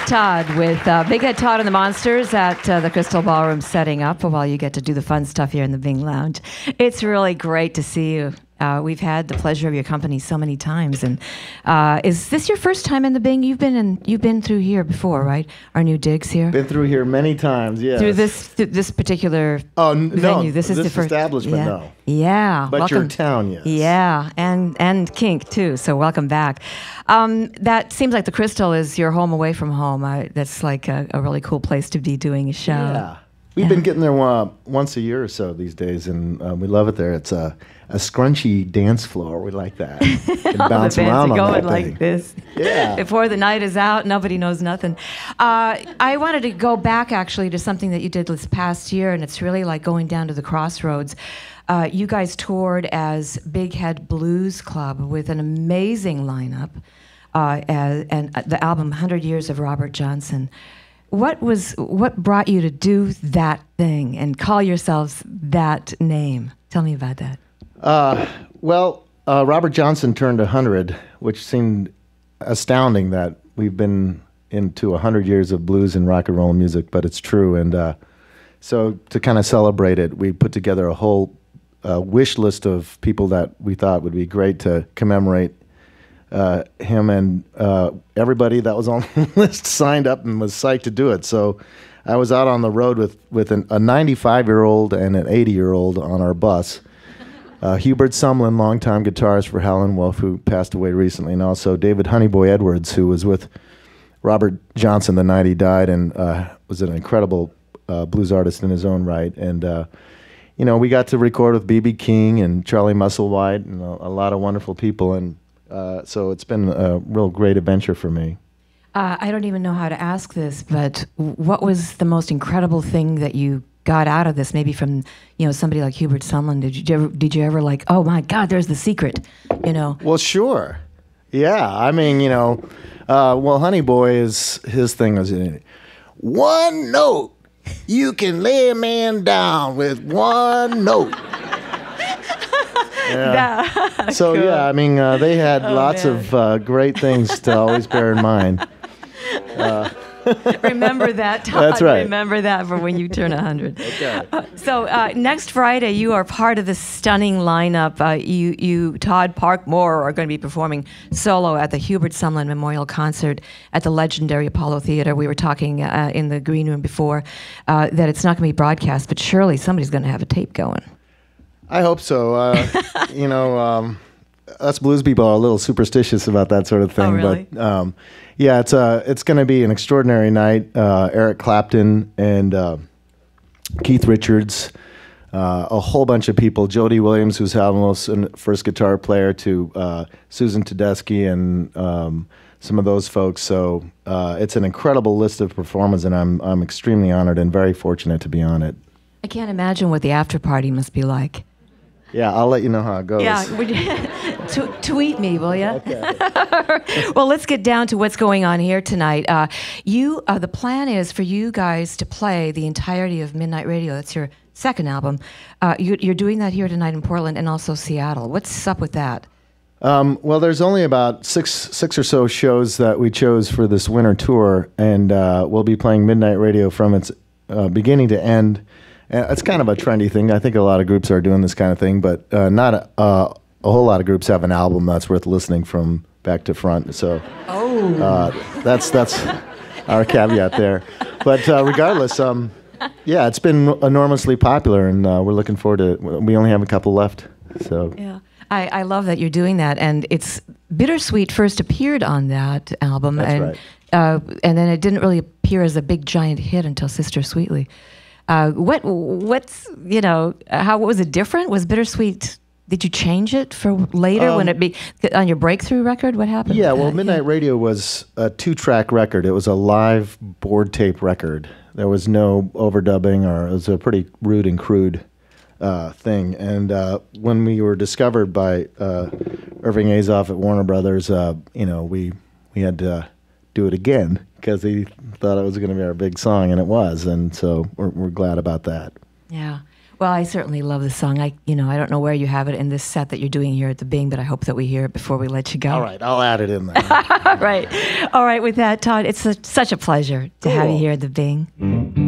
Todd with Big Head Todd and the Monsters at the Crystal Ballroom setting up while you get to do the fun stuff here in the Bing Lounge. It's really great to see you. We've had the pleasure of your company so many times, and is this your first time in the Bing? You've been through here before, right? Our new digs here. Been through here many times, yes. Through this particular venue. No, this is the first establishment, yeah. no. Yeah, but welcome. your town, yes. Yeah, and Kink too. So welcome back. That seems like the Crystal is your home away from home. That's like a really cool place to be doing a show. Yeah. We've been getting there once a year or so these days, and we love it there. It's a scrunchy dance floor. We like that. And bounce the around bands are on going that like thing. this. Yeah. Before the night is out, nobody knows nothing. I wanted to go back actually to something that you did this past year, and it's really like going down to the crossroads. You guys toured as Big Head Blues Club with an amazing lineup, and the album 100 Years of Robert Johnson. What brought you to do that thing and call yourselves that name? Tell me about that. Robert Johnson turned 100, which seemed astounding that we've been into 100 years of blues and rock and roll music, but it's true. And so to kind of celebrate it, we put together a whole wish list of people that we thought would be great to commemorate him, and everybody that was on the list signed up and was psyched to do it. So I was out on the road with a 95-year-old and an 80-year-old on our bus. Hubert Sumlin, longtime guitarist for Howlin' Wolf, who passed away recently, and also David Honeyboy Edwards, who was with Robert Johnson the night he died and was an incredible blues artist in his own right. And we got to record with B.B. King and Charlie Musselwhite and a lot of wonderful people, and so it's been a real great adventure for me. I don't even know how to ask this, but what was the most incredible thing that you got out of this? Maybe from somebody like Hubert Sumlin. Did you ever like, oh my God, there's the secret? Well, sure. Yeah, I mean, Honey Boy his thing was one note. You can lay a man down with one note. Yeah. So cool. Yeah, I mean, they had lots of great things to always bear in mind. Remember that, Todd. That's right. Remember that for when you turn 100. Okay. So next Friday, you are part of the stunning lineup. You, Todd Parkmore, are going to be performing solo at the Hubert Sumlin Memorial Concert at the legendary Apollo Theater. We were talking in the green room before that it's not going to be broadcast, but surely somebody's going to have a tape going. I hope so. Us blues people are a little superstitious about that sort of thing. Oh, really? But yeah, it's going to be an extraordinary night. Eric Clapton and Keith Richards, a whole bunch of people. Jody Williams, who's Howlin' Wolf's first guitar player, to Susan Tedeschi and some of those folks. So it's an incredible list of performers, and I'm extremely honored and very fortunate to be on it. I can't imagine what the after party must be like. Yeah, I'll let you know how it goes. Yeah, would you tweet me, will you? Okay. Well, let's get down to what's going on here tonight. The plan is for you guys to play the entirety of Midnight Radio. That's your second album. You're doing that here tonight in Portland and also Seattle. What's up with that? Well, there's only about six or so shows that we chose for this winter tour, and we'll be playing Midnight Radio from its beginning to end. It's kind of a trendy thing. I think a lot of groups are doing this kind of thing, but not a whole lot of groups have an album that's worth listening from back to front. So that's our caveat there. But regardless, yeah, it's been enormously popular, and we're looking forward to it. We only have a couple left. So yeah, I love that you're doing that, and it's Bittersweet first appeared on that album, that's and right. And then it didn't really appear as a big giant hit until Sister Sweetly. How was it different? Was Bittersweet? Did you change it for later when it on your breakthrough record? What happened? Yeah, well, Midnight Radio was a 2-track record. It was a live board tape record. There was no overdubbing, or it was a pretty rude and crude thing. And when we were discovered by Irving Azoff at Warner Brothers, we had to do it again because he thought it was going to be our big song, and it was. And so we're glad about that. Yeah. Well, I certainly love the song. I don't know where you have it in this set that you're doing here at the Bing, but I hope that we hear it before we let you go. All right, I'll add it in there. All right. With that, Todd, it's such a pleasure to have you here at the Bing.